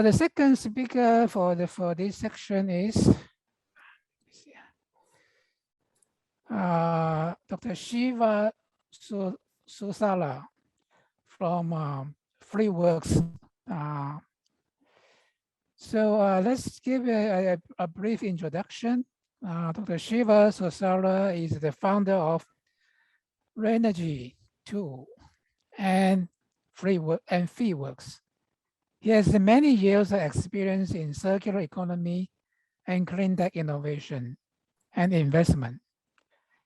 The second speaker for this section is Dr. Shiva Susarla from FreeWerkz. Let's give a brief introduction. Dr. Shiva Susarla is the founder of Reenergy 2 and FeedWerkz. He has many years of experience in circular economy and clean tech innovation and investment.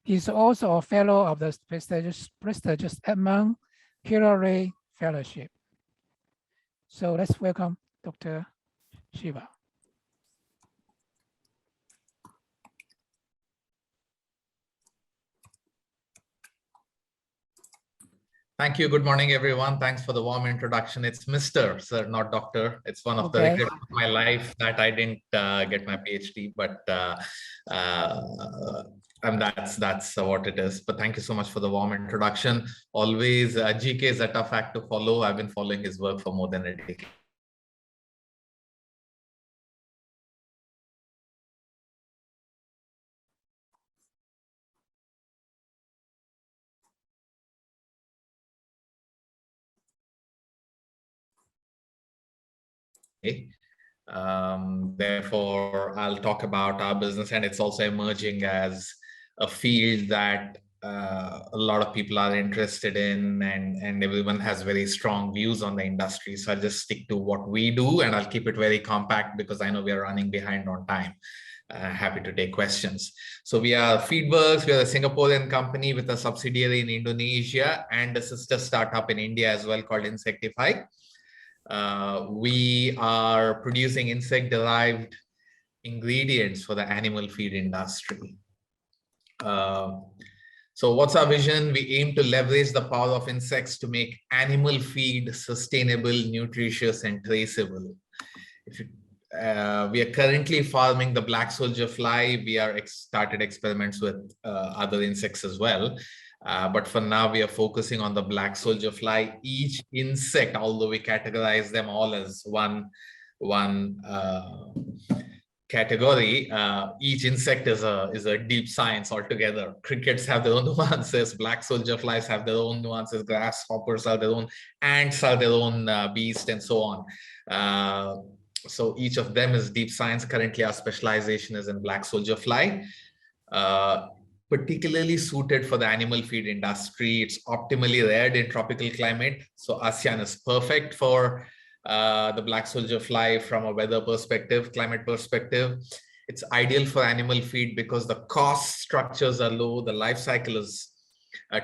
He's also a fellow of the prestigious Edmund Hillary Fellowship. So let's welcome Dr. Shiva. Thank you. Good morning, everyone. Thanks for the warm introduction. It's Mr. Sir, not Doctor. It's one of the regrets of my life that I didn't get my PhD, but and that's what it is. But thank you so much for the warm introduction. Always, GK is a tough act to follow. I've been following his work for more than a decade. Therefore, I'll talk about our business, and it's also emerging as a field that a lot of people are interested in, and everyone has very strong views on the industry. So I'll just stick to what we do, and I'll keep it very compact because I know we are running behind on time. Happy to take questions. So we are FeedWerkz. We are a Singaporean company with a subsidiary in Indonesia and a sister startup in India as well called Insectify. We are producing insect-derived ingredients for the animal feed industry. So what's our vision? We aim to leverage the power of insects to make animal feed sustainable, nutritious, and traceable. We are currently farming the black soldier fly. We are started experiments with other insects as well. But for now, we are focusing on the black soldier fly. Each insect, although we categorize them all as one category, each insect is a deep science altogether. Crickets have their own nuances, black soldier flies have their own nuances, grasshoppers are their own, ants are their own beast, and so on. So each of them is deep science. Currently, our specialization is in black soldier fly. Particularly suited for the animal feed industry. It's optimally reared in tropical climate. So ASEAN is perfect for the black soldier fly from a weather perspective, climate perspective. It's ideal for animal feed because the cost structures are low. The life cycle is,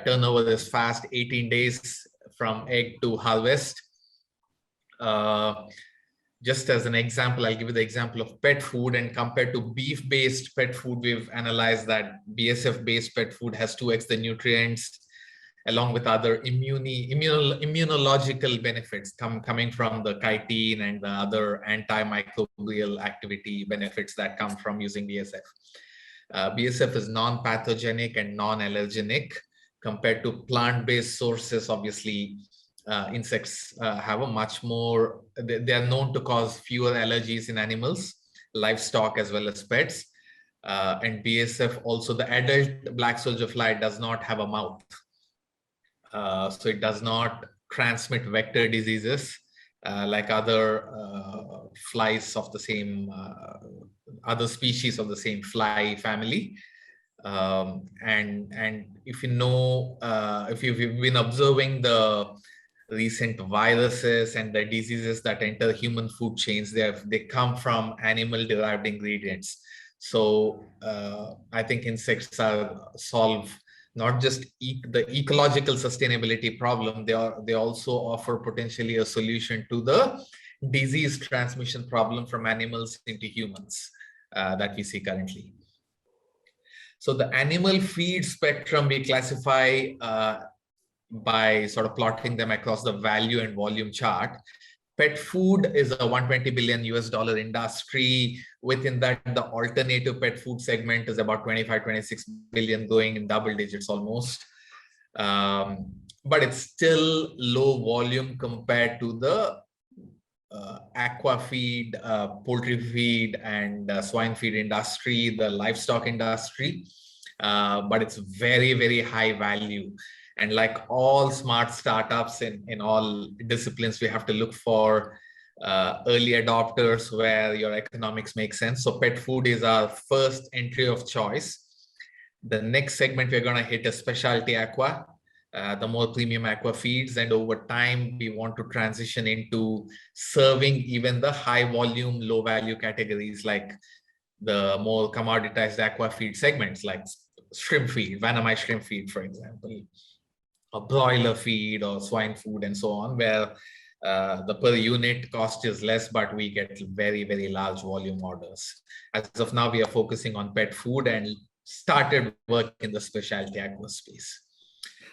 turnover is fast, 18 days from egg to harvest. Just as an example, I'll give you the example of pet food, and compared to beef-based pet food, we've analyzed that BSF-based pet food has 2x the nutrients, along with other immunological benefits coming from the chitin and the other antimicrobial activity benefits that come from using BSF. BSF is non-pathogenic and non-allergenic compared to plant-based sources. Obviously, insects have a much more, they are known to cause fewer allergies in animals, livestock, as well as pets. And BSF also, the adult black soldier fly does not have a mouth. So it does not transmit vector diseases like other flies of the same, other species of the same fly family. And if you know, if you've been observing the recent viruses and the diseases that enter human food chains, they come from animal derived ingredients. So I think insects solve not just the ecological sustainability problem, they also offer potentially a solution to the disease transmission problem from animals into humans that we see currently. So the animal feed spectrum we classify by sort of plotting them across the value and volume chart. Pet food is a $120 billion industry. Within that, the alternative pet food segment is about 25-26 billion, going in double digits almost. But it's still low volume compared to the aqua feed, poultry feed, and swine feed industry, the livestock industry, but it's very, very high value. And like all smart startups in all disciplines, we have to look for early adopters where your economics make sense. So pet food is our first entry of choice. The next segment we're going to hit is specialty aqua, the more premium aqua feeds, and over time we want to transition into serving even the high volume, low value categories like the more commoditized aqua feed segments like shrimp feed, Vanamai shrimp feed, for example, or broiler feed or swine food and so on, where the per unit cost is less, but we get very, very large volume orders. As of now, we are focusing on pet food and started work in the specialty aqua space.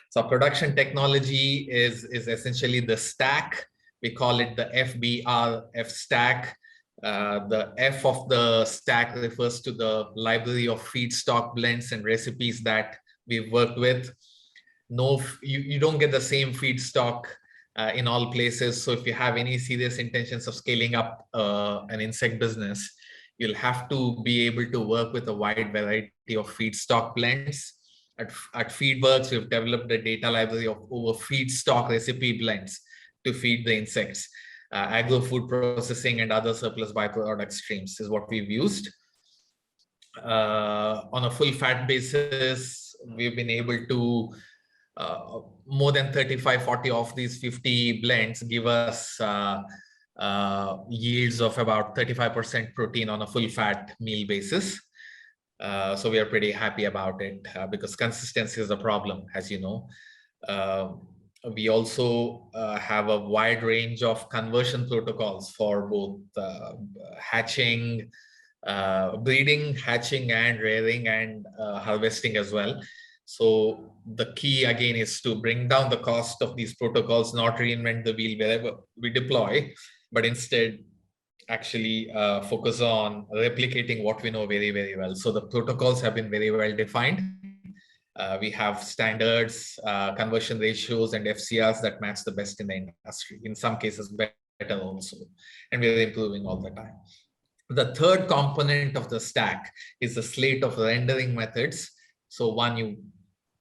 So production technology is essentially the stack. We call it the FBRF stack. The F of the stack refers to the library of feedstock blends and recipes that we've worked with. No, you don't get the same feedstock in all places. So if you have any serious intentions of scaling up an insect business, you'll have to be able to work with a wide variety of feedstock blends. At FeedWerkz, we've developed a data library of over feedstock recipe blends to feed the insects. Agro-food processing and other surplus byproduct streams is what we've used. On a full fat basis, we've been able to more than 35-40 of these 50 blends give us yields of about 35% protein on a full fat meal basis. So we are pretty happy about it because consistency is a problem, as you know. We also have a wide range of conversion protocols for both hatching, breeding, hatching, and rearing and harvesting as well. So the key again is to bring down the cost of these protocols, not reinvent the wheel wherever we deploy, but instead actually focus on replicating what we know very, very well. So the protocols have been very well defined. We have standards, conversion ratios, and FCRs that match the best in the industry. In some cases, better also. And we're improving all the time. The third component of the stack is the slate of rendering methods. So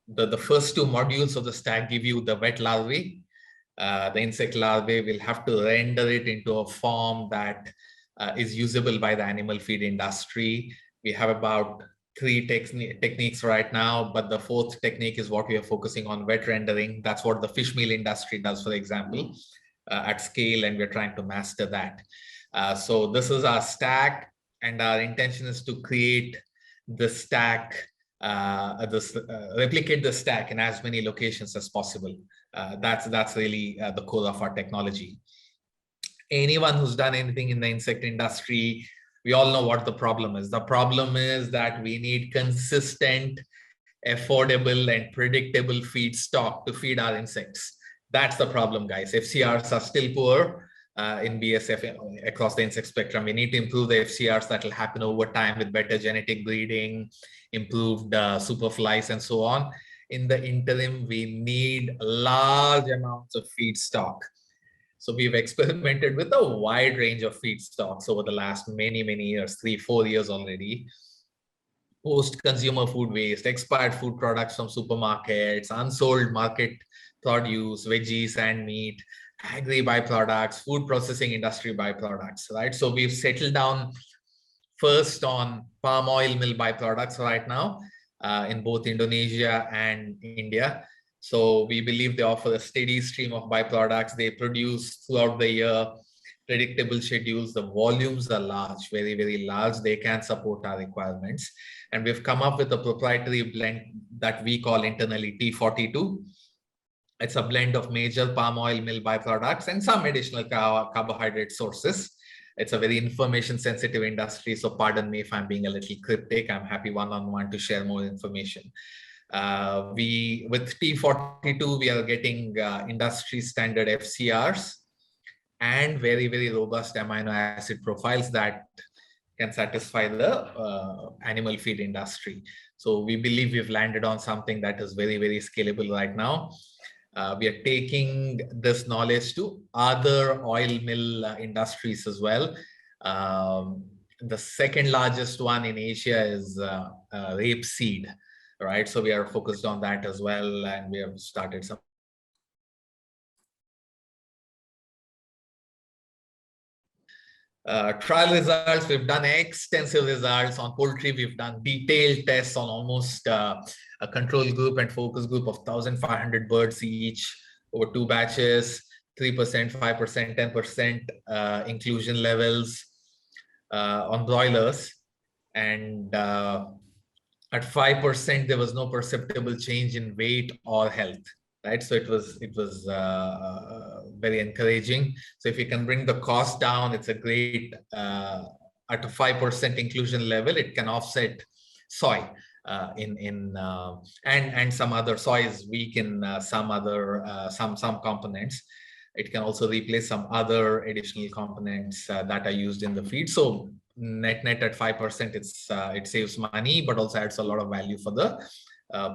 the first two modules of the stack give you the wet larvae. The insect larvae will have to render it into a form that is usable by the animal feed industry. We have about 3 techniques right now, but the 4th technique is what we are focusing on, wet rendering. That's what the fish meal industry does, for example, at scale, and we're trying to master that. So this is our stack, and our intention is to create the stack, replicate the stack in as many locations as possible. That's really the core of our technology. Anyone who's done anything in the insect industry, we all know what the problem is. The problem is that we need consistent, affordable, and predictable feedstock to feed our insects. That's the problem, guys. FCRs are still poor in BSF across the insect spectrum. We need to improve the FCRs. That will happen over time with better genetic breeding, improved superflies, and so on. In the interim, we need large amounts of feedstock. So we've experimented with a wide range of feedstocks over the last many, many years, 3-4 years already. Post-consumer food waste, expired food products from supermarkets, unsold market produce, veggies and meat, agri byproducts, food processing industry byproducts, right? So we've settled down first on palm oil mill byproducts right now in both Indonesia and India. So we believe they offer a steady stream of byproducts. They produce throughout the year, predictable schedules. The volumes are large, very, very large. They can support our requirements. And we've come up with a proprietary blend that we call internally T42. It's a blend of major palm oil mill byproducts and some additional carbohydrate sources. It's a very information sensitive industry. So pardon me if I'm being a little cryptic. I'm happy one-on-one to share more information. With T42, we are getting industry standard FCRs and very, very robust amino acid profiles that can satisfy the animal feed industry. So we believe we've landed on something that is very, very scalable right now. We are taking this knowledge to other oil mill industries as well. The second largest one in Asia is rapeseed, right? So we are focused on that as well, and we have started some trial results. We've done extensive results on poultry. We've done detailed tests on almost a control group and focus group of 1,500 birds each over 2 batches, 3%, 5%, 10% inclusion levels on broilers. And at 5%, there was no perceptible change in weight or health. Right, so it was very encouraging. So if you can bring the cost down, it's a great at a 5% inclusion level, it can offset soy and some other. Soy is weak in some other some components. It can also replace some other additional components that are used in the feed. So net at 5%, it saves money, but also adds a lot of value for the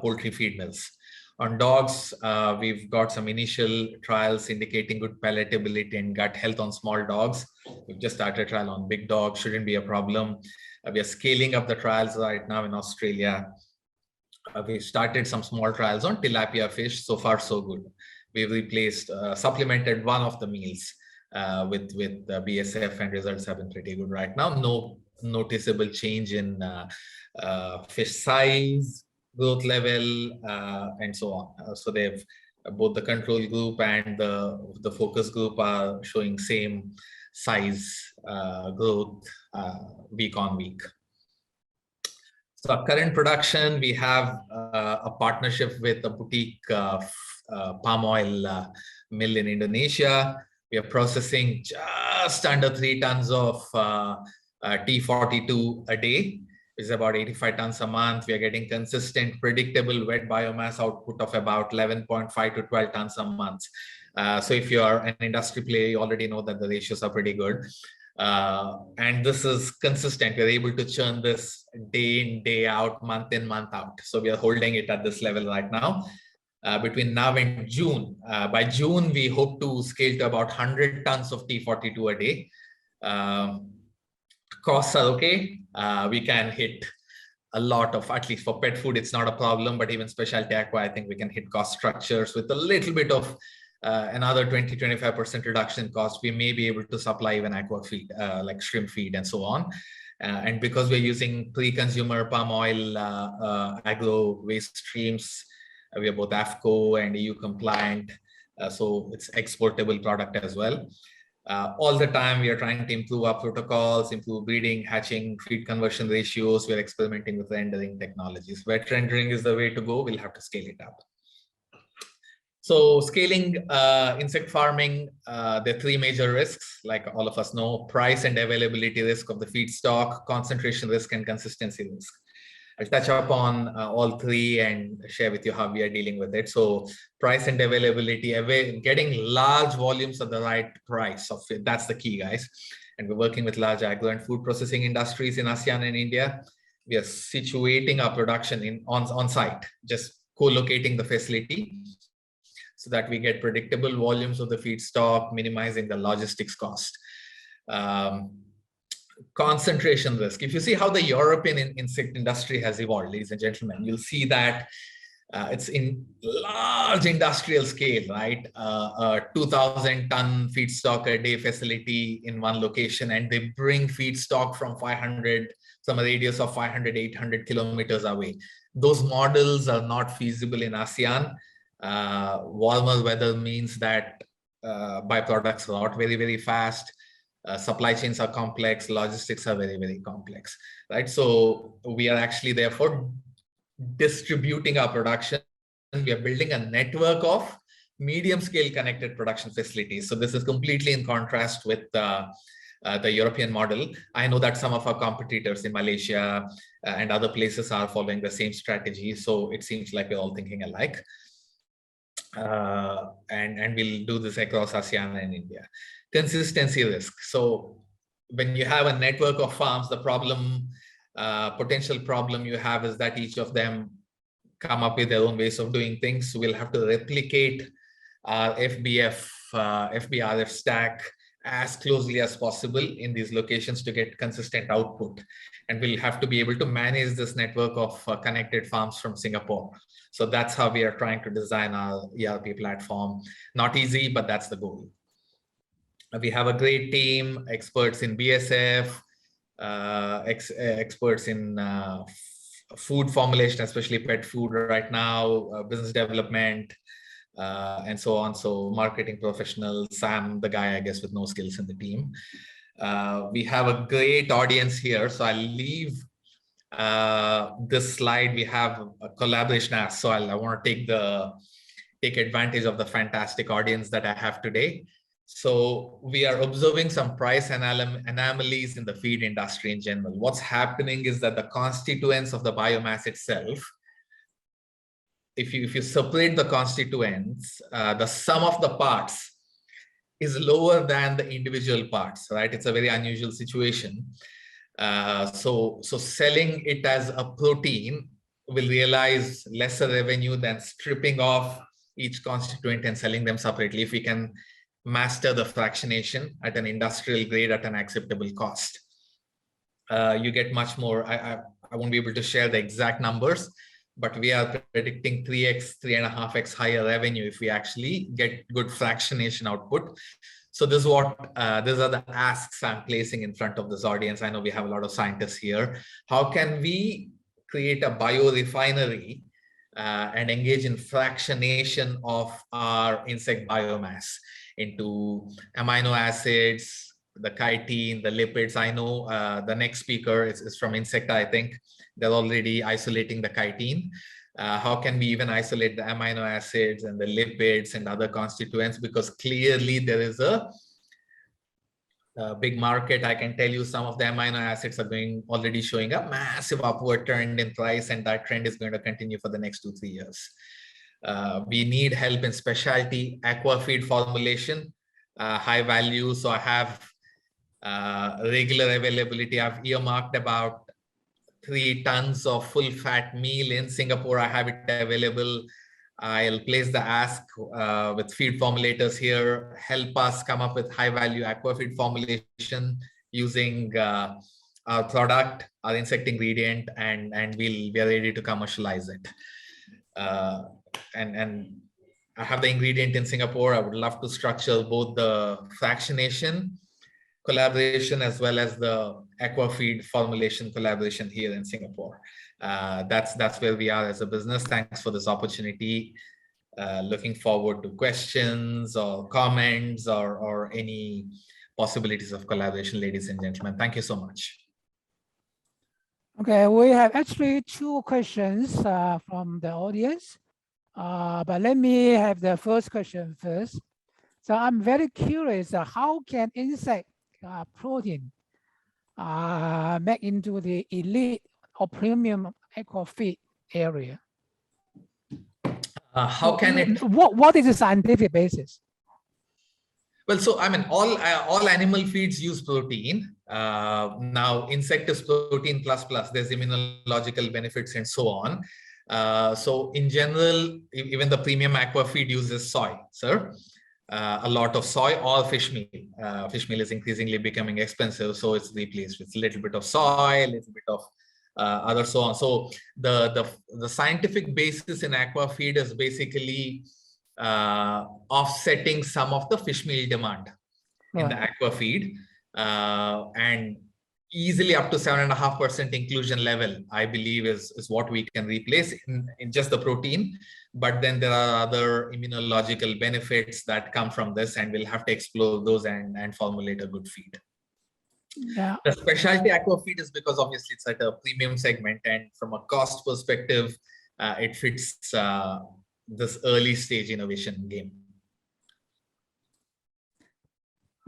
poultry feed mills. On dogs, we've got some initial trials indicating good palatability and gut health on small dogs. We've just started a trial on big dogs, shouldn't be a problem. We are scaling up the trials right now in Australia. We started some small trials on tilapia fish. So far, so good. We've replaced, supplemented one of the meals with BSF, and results have been pretty good right now. No noticeable change in fish size, growth level, and so on. So they've both the control group and the focus group are showing same size growth week on week. So our current production, we have a partnership with a boutique palm oil mill in Indonesia. We are processing just under 3 tons of T42 a day. Is about 85 tons a month. We are getting consistent, predictable wet biomass output of about 11.5 to 12 tons a month. So if you are an industry player, you already know that the ratios are pretty good. And this is consistent. We're able to churn this day in, day out, month in, month out. So we are holding it at this level right now. Between now and June, by June, we hope to scale to about 100 tons of T42 a day. Costs are okay. We can hit a lot of, at least for pet food, it's not a problem, but even specialty aqua, I think we can hit cost structures with a little bit of another 20-25% reduction in cost. We may be able to supply even aqua feed, like shrimp feed and so on. And because we're using pre-consumer palm oil agro waste streams, we are both AFCO and EU compliant. So it's exportable product as well. All the time, we are trying to improve our protocols, improve breeding, hatching, feed conversion ratios. We're experimenting with rendering technologies. Wet rendering is the way to go. We'll have to scale it up. So scaling insect farming, there are 3 major risks, like all of us know: price and availability risk of the feedstock, concentration risk, and consistency risk. I'll touch upon all 3 and share with you how we are dealing with it. So price and availability, getting large volumes at the right price of it, that's the key, guys. And we're working with large agro and food processing industries in ASEAN and India. We are situating our production on site, just co-locating the facility so that we get predictable volumes of the feedstock, minimizing the logistics cost. Concentration risk. If you see how the European insect industry has evolved, ladies and gentlemen, you'll see that it's in large industrial scale, right? 2,000 ton feedstock a day facility in one location, and they bring feedstock from 500, some radius of 500, 800 kilometers away. Those models are not feasible in ASEAN. Warmer weather means that byproducts are not very, very fast. Supply chains are complex, logistics are very, very complex, right? So we are actually therefore distributing our production. We are building a network of medium scale connected production facilities. So this is completely in contrast with the European model. I know that some of our competitors in Malaysia and other places are following the same strategy. So it seems like we're all thinking alike. And we'll do this across ASEAN and India. Consistency risk. So when you have a network of farms, the problem, potential problem you have is that each of them come up with their own ways of doing things. So we'll have to replicate our FBRF stack as closely as possible in these locations to get consistent output. And we'll have to be able to manage this network of connected farms from Singapore. So that's how we are trying to design our ERP platform. Not easy, but that's the goal. We have a great team, experts in BSF, experts in food formulation, especially pet food right now, business development, and so on. So marketing professionals, Sam, the guy, I guess, with no skills in the team. We have a great audience here. So I'll leave this slide. We have a collaboration ask. So I want to take advantage of the fantastic audience that I have today. So we are observing some price anomalies in the feed industry in general. What's happening is that the constituents of the biomass itself, if you separate the constituents, the sum of the parts is lower than the individual parts, right? It's a very unusual situation. So selling it as a protein will realize lesser revenue than stripping off each constituent and selling them separately if we can master the fractionation at an industrial grade at an acceptable cost. You get much more. I won't be able to share the exact numbers, but we are predicting 3x, 3.5x higher revenue if we actually get good fractionation output. So this is what these are the asks I'm placing in front of this audience. I know we have a lot of scientists here. How can we create a biorefinery and engage in fractionation of our insect biomass into amino acids, the chitin, the lipids? I know the next speaker is from Insecta, I think. They're already isolating the chitin. How can we even isolate the amino acids and the lipids and other constituents? Because clearly there is a big market. I can tell you some of the amino acids are already showing a massive upward trend in price, and that trend is going to continue for the next 2-3 years. We need help in specialty aqua feed formulation, high value. So I have regular availability. I've earmarked about 3 tons of full fat meal in Singapore. I have it available. I'll place the ask with feed formulators here, help us come up with high value aqua feed formulation using our product, our insect ingredient, and we are ready to commercialize it. And I have the ingredient in Singapore. I would love to structure both the fractionation collaboration as well as the aqua feed formulation collaboration here in Singapore. That's where we are as a business. Thanks for this opportunity. Looking forward to questions or comments or any possibilities of collaboration, ladies and gentlemen. Thank you so much. Okay, we have actually 2 questions from the audience, but let me have the first question first. So I'm very curious, how can insect protein make into the elite or premium aqua feed area? How can it? What is the scientific basis? Well, so I mean, all animal feeds use protein. Now, insect is protein plus. There's immunological benefits and so on. So in general, even the premium aqua feed uses soy, sir. A lot of soy or fish meal. Fish meal is increasingly becoming expensive, so it's replaced with a little bit of soy, a little bit of other so on. So the scientific basis in aqua feed is basically offsetting some of the fish meal demand in the aqua feed, and easily up to 7.5% inclusion level, I believe, is what we can replace in just the protein. But then there are other immunological benefits that come from this, and we'll have to explore those and formulate a good feed. Yeah. The specialty aqua feed is because obviously it's at a premium segment, and from a cost perspective, it fits this early stage innovation game.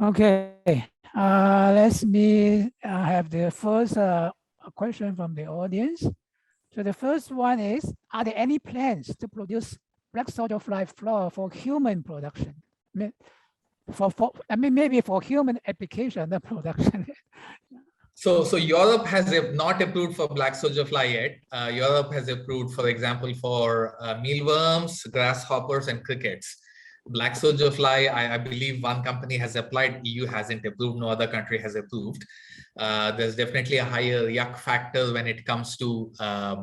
Okay, let me have the first question from the audience. So the first one is, are there any plans to produce black soldier fly flour for human production? I mean, maybe for human application, the production. So Europe has not approved for black soldier fly yet. Europe has approved, for example, for mealworms, grasshoppers, and crickets. Black soldier fly, I believe one company has applied, EU hasn't approved, no other country has approved. There's definitely a higher yuck factor when it comes to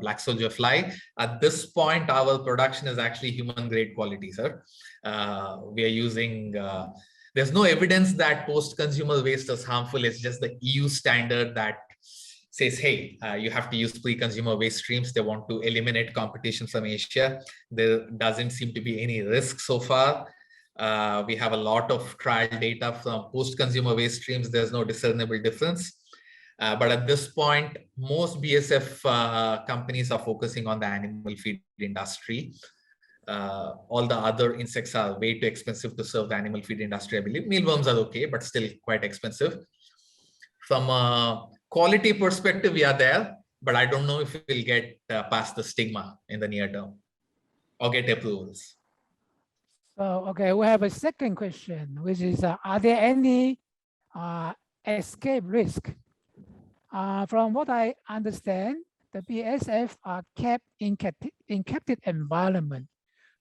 black soldier fly. At this point, our production is actually human grade quality, sir. We are using, there's no evidence that post-consumer waste is harmful. It's just the EU standard that says, hey, you have to use pre-consumer waste streams. They want to eliminate competition from Asia. There doesn't seem to be any risk so far. We have a lot of trial data from post-consumer waste streams. There's no discernible difference. But at this point, most BSF companies are focusing on the animal feed industry. All the other insects are way too expensive to serve the animal feed industry, I believe. Mealworms are okay, but still quite expensive. From a quality perspective, we are there, but I don't know if we'll get past the stigma in the near term or get approvals. So, okay, we have a second question, which is, are there any escape risk? From what I understand, the BSF are kept in captive environment.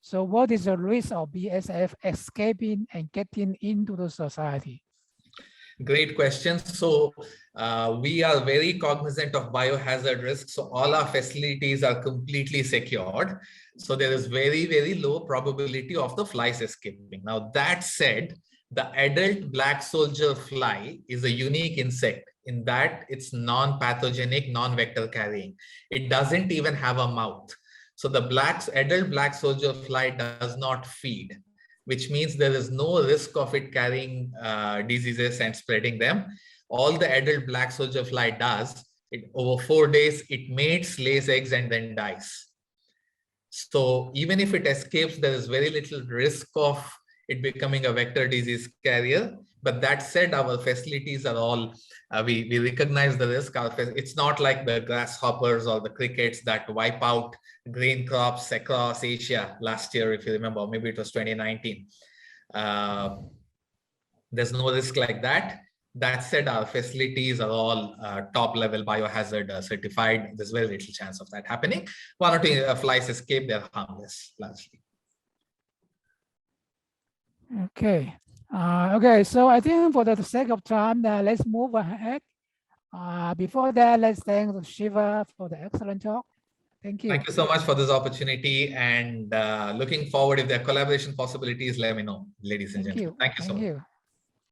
So what is the risk of BSF escaping and getting into the society? Great question. So we are very cognizant of biohazard risks. So all our facilities are completely secured. So there is very, very low probability of the flies escaping. Now that said, the adult black soldier fly is a unique insect in that it's non-pathogenic, non-vector carrying. It doesn't even have a mouth. So the adult black soldier fly does not feed, which means there is no risk of it carrying diseases and spreading them. All the adult black soldier fly does, over 4 days, it mates, lays eggs, and then dies. So even if it escapes, there is very little risk of it becoming a vector disease carrier. But that said, our facilities are all, we recognize the risk. It's not like the grasshoppers or the crickets that wipe out grain crops across Asia last year, if you remember, maybe it was 2019. There's no risk like that. That said, our facilities are all top level biohazard certified. There's very little chance of that happening. 1 or 2 flies escape, they're harmless largely. Okay. Okay, so I think for the sake of time, let's move ahead. Before that, let's thank Shiva for the excellent talk. Thank you. Thank you so much for this opportunity, and looking forward, if there are collaboration possibilities, let me know, ladies and gentlemen. Thank you so much.